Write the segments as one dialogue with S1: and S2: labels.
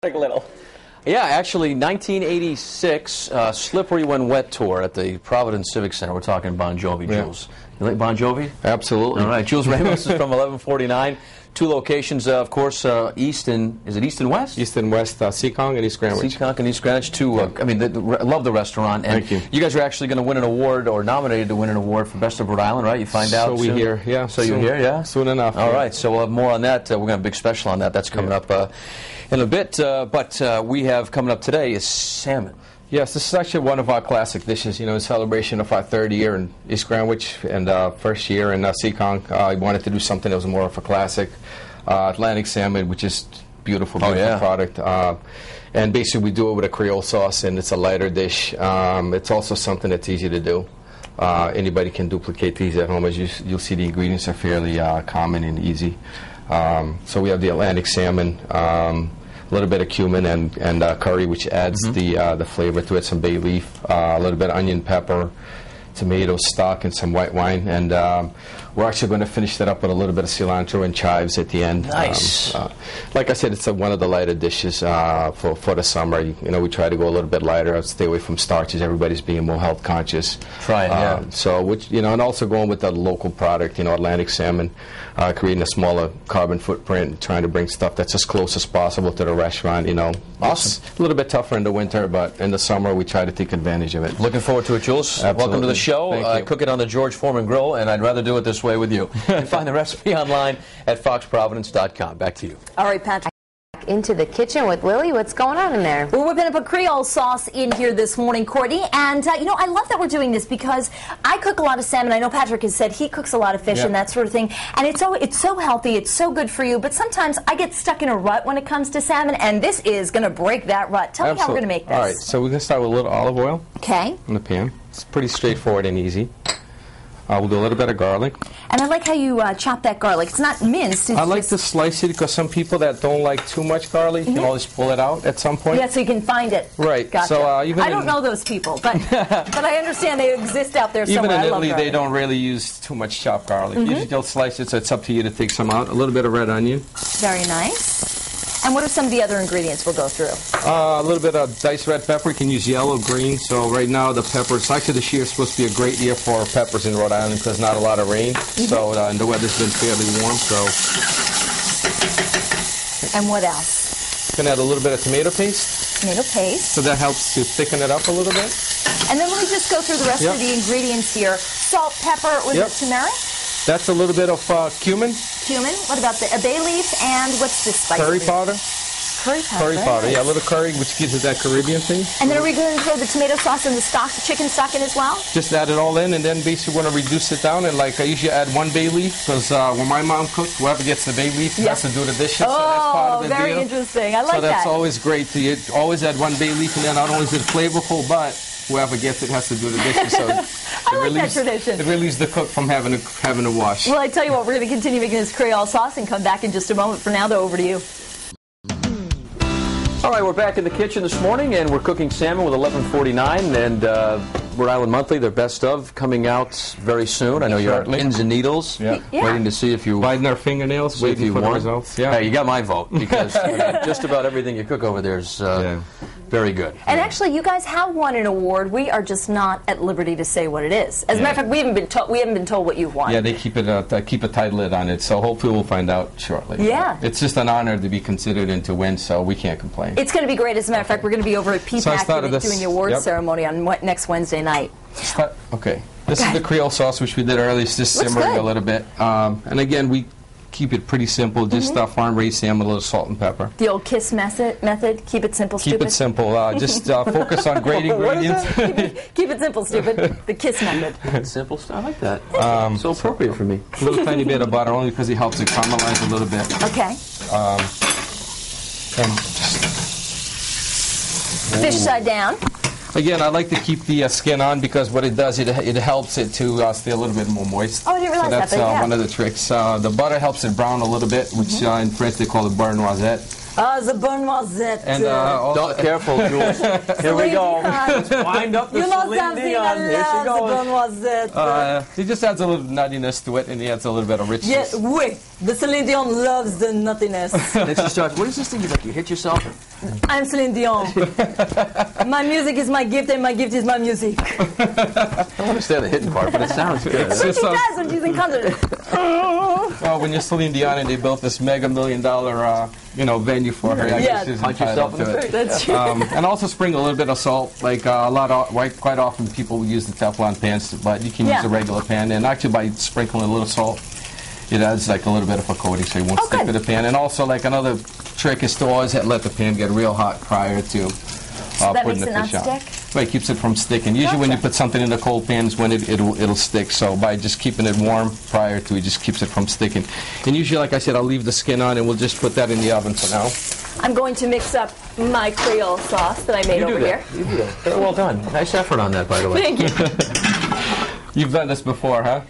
S1: A little. Yeah, actually, 1986 Slippery When Wet tour at the Providence Civic Center. We're talking Bon Jovi, Jules. You like Bon Jovi?
S2: Absolutely.
S1: All right, Jules Ramos is from 1149. Two locations, of course, east and, is it east and west?
S2: East and west, Seekonk and East Greenwich.
S1: Seekonk and East Greenwich, too. I mean, I love the restaurant. And
S2: thank you.
S1: You guys are actually going to win an award, or nominated to win an award for Best of Rhode Island, right? You find out soon?
S2: So we hear, yeah.
S1: So you're here, yeah?
S2: Soon enough.
S1: All right, so we'll have more on that. We're going to have a big special on that. That's coming up in a bit. But we have coming up today is salmon.
S2: Yes, this is actually one of our classic dishes, you know, in celebration of our third year in East Greenwich and first year in Seekonk. I wanted to do something that was more of a classic. Atlantic Salmon, which is beautiful product. And basically we do it with a Creole sauce, and it's a lighter dish. It's also something that's easy to do. Anybody can duplicate these at home. As you'll see, the ingredients are fairly common and easy. So we have the Atlantic Salmon, a little bit of cumin and curry, which adds the flavor to it, some bay leaf, a little bit of onion, pepper, tomato stock, and some white wine. And we're actually going to finish that up with a little bit of cilantro and chives at the end.
S1: Nice.
S2: Like I said, it's one of the lighter dishes for the summer. You know, we try to go a little bit lighter, stay away from starches. Everybody's being more health conscious.
S1: Try it, yeah.
S2: So, which, you know, and also going with the local product, you know, Atlantic Salmon, creating a smaller carbon footprint, trying to bring stuff that's as close as possible to the restaurant, you know.
S1: Awesome.
S2: It's a little bit tougher in the winter, but in the summer we try to take advantage of it.
S1: Looking forward to it, Jules.
S2: Absolutely.
S1: Welcome to the show. I cook it on the George Foreman grill, and I'd rather do it this way with you. You can find the recipe online at foxprovidence.com. Back to you.
S3: All right, Patrick. Into the kitchen with Lily. What's going on in there?
S4: We're whipping up a Creole sauce in here this morning, Courtney. And, you know, I love that we're doing this because I cook a lot of salmon. I know Patrick has said he cooks a lot of fish and that sort of thing. And it's so healthy. It's so good for you. But sometimes I get stuck in a rut when it comes to salmon, and this is going to break that rut. Tell me how we're going to make this.
S2: All right, so we're going to start with a little olive oil.
S4: Okay.
S2: In the pan. It's pretty straightforward and easy. We'll do a little bit of garlic.
S4: And I like how you chop that garlic. It's not minced. It's
S2: I like to slice it because some people that don't like too much garlic can always pull it out at some point.
S4: Yeah, so you can find it.
S2: Right.
S4: Gotcha.
S2: So,
S4: I don't know those people, but but I understand they exist out there somewhere.
S2: Even in Italy, they don't really use too much chopped garlic. Usually they'll slice it, so it's up to you to take some out. A little bit of red onion.
S4: Very nice. And what are some of the other ingredients we'll go through?
S2: A little bit of diced red pepper. You can use yellow, green. So right now the peppers, actually this year is supposed to be a great year for peppers in Rhode Island because not a lot of rain. So and the weather's been fairly warm. So.
S4: And what else?
S2: Going to add a little bit of tomato paste.
S4: Tomato paste.
S2: So that helps to thicken it up a little bit.
S4: And then let me just go through the rest of the ingredients here. Salt, pepper, was it turmeric?
S2: That's a little bit of cumin.
S4: Cumin. What about the bay leaf and what's this spice?
S2: Curry powder.
S4: Curry powder.
S2: Curry powder, yeah, a little curry, which gives it that Caribbean thing.
S4: And then are we going to throw the tomato sauce and the stock, chicken stock in as well?
S2: Just add it all in, and then basically want to reduce it down. And like I usually add one bay leaf because when my mom cooks, whoever gets the bay leaf has to do the dishes.
S4: Oh,
S2: so that's part of the
S4: very
S2: deal.
S4: interesting. I like that.
S2: So that's always great. You always add one bay leaf, and then not only is it flavorful, but whoever gets it has to do the dishes. So
S4: I like that tradition.
S2: It relieves the cook from having to wash.
S4: Well, I tell you what, we're going to continue making this Creole sauce and come back in just a moment. For now, though, over to you.
S1: All right, we're back in the kitchen this morning, and we're cooking salmon with 1149 and Rhode Island Monthly, their best of, coming out very soon. I know you're on pins and needles, waiting to see if you...
S2: Biting our fingernails, waiting for the results. Yeah.
S1: Hey, you got my vote, because just about everything you cook over there is very good.
S4: And actually, you guys have won an award. We are just not at liberty to say what it is. As a matter of fact, we haven't been told what you've won.
S2: Yeah, they keep a tight lid on it, so hopefully we'll find out shortly.
S4: Yeah.
S2: It's just an honor to be considered and to win, so we can't complain.
S4: It's going to be great. As a matter of fact, we're going to be over at PPAC doing the awards ceremony on next Wednesday night.
S2: Okay. This is the Creole sauce, which we did earlier. It's just simmering a little bit. And again, we keep it pretty simple. Just farm-raised salmon, a little salt and pepper.
S4: The old KISS method. Keep it simple, stupid.
S2: Keep it simple. Just focus on great ingredients.
S4: Keep it simple, stupid. The KISS method.
S1: Simple stuff. I like that. So appropriate for me.
S2: A little tiny bit of butter, only because it helps it caramelize a little bit.
S4: Okay.
S2: And
S4: fish side down.
S2: Again, I like to keep the skin on because what it does, it helps it to stay a little bit more moist.
S4: Oh, I didn't realize
S2: so that's one of the tricks. The butter helps it brown a little bit, which in French they call it beurre noisette.
S5: The bonne noisette.
S2: And
S1: careful, Jules. Here we go. Let's wind up the Celine Dion. Here she
S5: the bonne
S1: goes.
S5: noisette.
S2: He just adds a little nuttiness to it, and he adds a little bit of richness.
S5: Yeah, oui. The Celine Dion loves the nuttiness.
S1: Then she starts, what is this thing? Like you hit yourself?
S5: I'm Celine Dion. My music is my gift, and my gift is my music.
S1: I don't understand the hitting part, but it sounds good.
S5: She does when she's in concert.
S2: Well, when you're Celine Dion and they built this mega $1 million, venue for her, I guess she's
S1: Punch yourself
S2: entitled
S1: in the
S2: to
S1: face.
S2: it.
S5: That's true.
S2: And also sprinkle a little bit of salt. Like quite often people will use the Teflon pans, but you can use a regular pan. And actually, by sprinkling a little salt, it adds like a little bit of a coating, so you won't stick to the pan. And also, like another trick is to always let the pan get real hot prior to putting the fish on. Right, keeps it from sticking. Usually when you put something in the cold pan is when it'll stick. So by just keeping it warm prior to, it just keeps it from sticking. And usually, like I said, I'll leave the skin on and we'll just put that in the oven for now.
S5: I'm going to mix up my Creole sauce that I made over here.
S1: You do that. Very well done. Nice effort on that, by the way.
S5: Thank you.
S2: You've done this before, huh?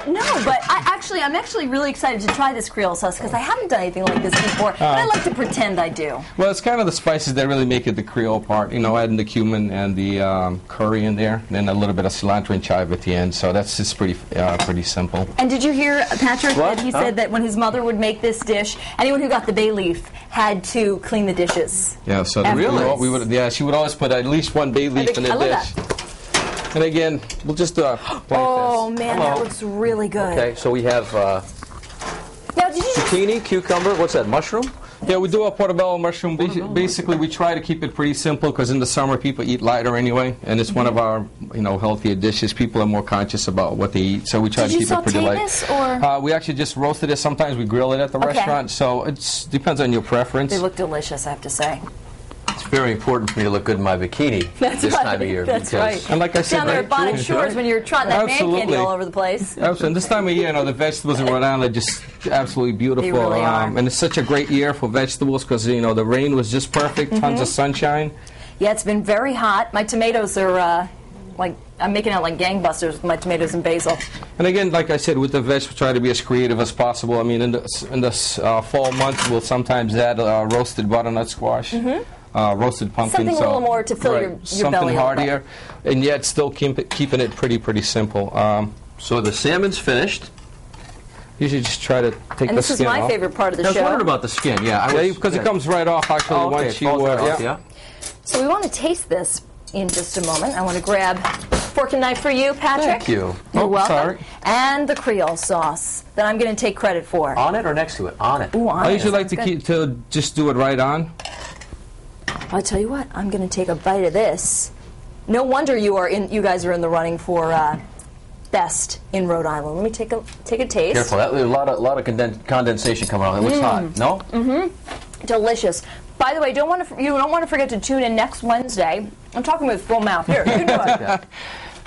S5: No, but I'm actually really excited to try this Creole sauce because I haven't done anything like this before, but I like to pretend I do.
S2: Well, it's kind of the spices that really make it the Creole part. Adding the cumin and the curry in there, and then a little bit of cilantro and chive at the end. So that's just pretty simple.
S5: And did you hear, Patrick, that he said that when his mother would make this dish, anyone who got the bay leaf had to clean the dishes?
S2: Yeah. So she would always put at least one bay leaf in the dish.
S5: That.
S2: And again, we'll just
S5: oh man, that looks really good.
S1: Okay, so we have
S5: now, did you
S1: zucchini, cucumber. What's that? Mushroom?
S2: Yeah, we do a portobello mushroom. Basically, we try to keep it pretty simple because in the summer people eat lighter anyway, and it's one of our healthier dishes. People are more conscious about what they eat, so we try to keep it pretty light.
S5: This, or?
S2: We actually just roasted it. Sometimes we grill it at the restaurant, so it depends on your preference.
S5: They look delicious, I have to say.
S1: It's very important for me to look good in my bikini this time of year.
S5: That's right.
S2: And like I said,
S5: down there at Bonnet Shores when you're trotting that man candy all over the place.
S2: Absolutely. And this time of year, the vegetables in Rhode Island are just absolutely beautiful.
S5: They really are.
S2: And it's such a great year for vegetables because the rain was just perfect, tons of sunshine.
S5: Yeah, it's been very hot. My tomatoes are I'm making out like gangbusters with my tomatoes and basil.
S2: And again, like I said, with the veg, we try to be as creative as possible. I mean, in the fall months, we'll sometimes add roasted butternut squash. Roasted pumpkin.
S5: Something a little more to fill your belly.
S2: Something heartier, and yet still keeping it pretty simple.
S1: So the salmon's finished.
S2: Usually just try to take the skin off.
S5: And this is my favorite part of the show.
S1: I was wondering about the skin,
S2: because it comes right off actually once you...
S5: So we want to taste this in just a moment. I want to grab fork and knife for you, Patrick.
S1: Thank you.
S5: You're welcome.
S2: Sorry.
S5: And the Creole sauce that I'm going to take credit for.
S1: On it or next to it? On it.
S5: Ooh, on
S2: I usually like to just do it right on.
S5: I'll tell you what, I'm going to take a bite of this. No wonder you guys are in the running for best in Rhode Island. Let me take a taste.
S1: Careful, a lot of condensation coming on. It looks hot. No?
S5: Mm-hmm. Delicious. By the way, you don't want to forget to tune in next Wednesday. I'm talking with full mouth. Here, you know it.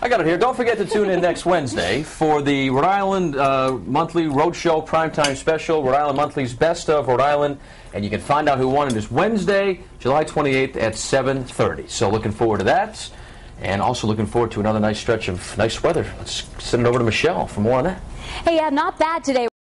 S1: I got it here. Don't forget to tune in next Wednesday for the Rhode Island Monthly Roadshow Primetime Special, Rhode Island Monthly's Best of Rhode Island. And you can find out who won it this Wednesday, July 28th at 7:30. So looking forward to that. And also looking forward to another nice stretch of nice weather. Let's send it over to Michelle for more on that.
S6: Hey, not bad today.